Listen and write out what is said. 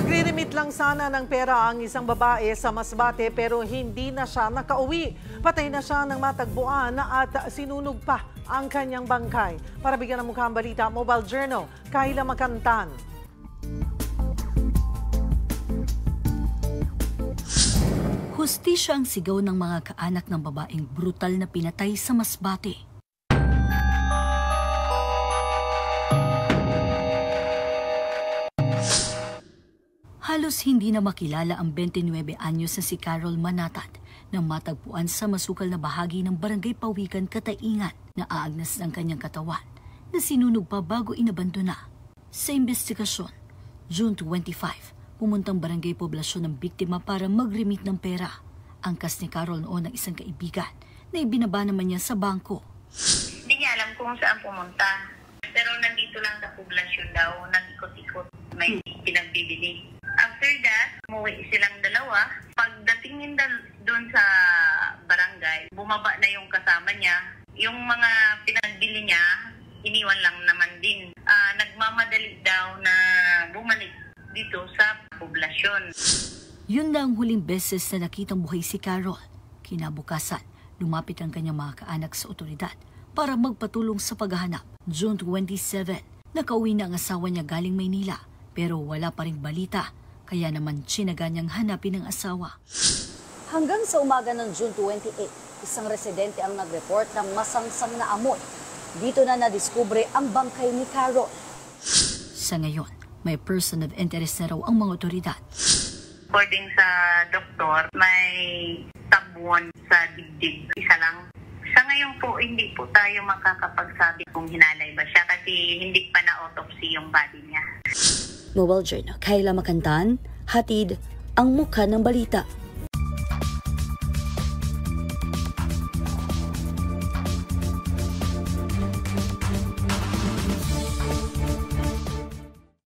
Magre-remit lang sana ng pera ang isang babae sa Masbate pero hindi na siya nakauwi. Patay na siya ng matagpuan at sinunog pa ang kanyang bangkay. Para bigyan ng mukha ang balita, Mobile Journal, Kayla Makantan. Hustisya ang sigaw ng mga kaanak ng babaeng brutal na pinatay sa Masbate. Halos hindi na makilala ang 29 anyos na si Carol Manatat nang matagpuan sa masukal na bahagi ng Barangay Pawikan, Kataingan na aagnas ng kanyang katawan na sinunog pa bago inabandona. Sa investigasyon, June 25, pumuntang barangay poblasyon ng biktima para mag-remit ng pera. Angkas ni Carol noon ng isang kaibigan na ibinaba naman niya sa bangko. Hindi niya alam kung saan pumunta. Pero nandito lang sa poblasyon daw, nag-ikot-ikot, may pinagbibili. After that, umuwi silang dalawa. Pagdating nila doon sa barangay, bumaba na yung kasama niya. Yung mga pinagbili niya, iniwan lang naman din. Nagmamadali daw na bumalik dito sa poblasyon. Yun na ang huling beses na nakitang buhay si Carol. Kinabukasan, lumapit ang kanyang mga kaanak sa otoridad para magpatulong sa paghahanap. June 27, nakauwi na ang asawa niya galing Maynila pero wala pa ring balita. Kaya naman tsinaga niyang hanapin ang asawa. Hanggang sa umaga ng June 28, isang residente ang nag-report ng masangsang na amoy. Dito na nadiskubre ang bangkay ni Carol. Sa ngayon, may person of interest na raw ang mga otoridad. According sa doktor, may stab wound sa dibdib. Isa lang. Sa ngayon po, hindi po tayo makakapagsabi kung hinalay ba siya kasi hindi pa na-autopsy yung body niya. Mobile Journal, Kayla Makantan, hatid ang mukha ng balita.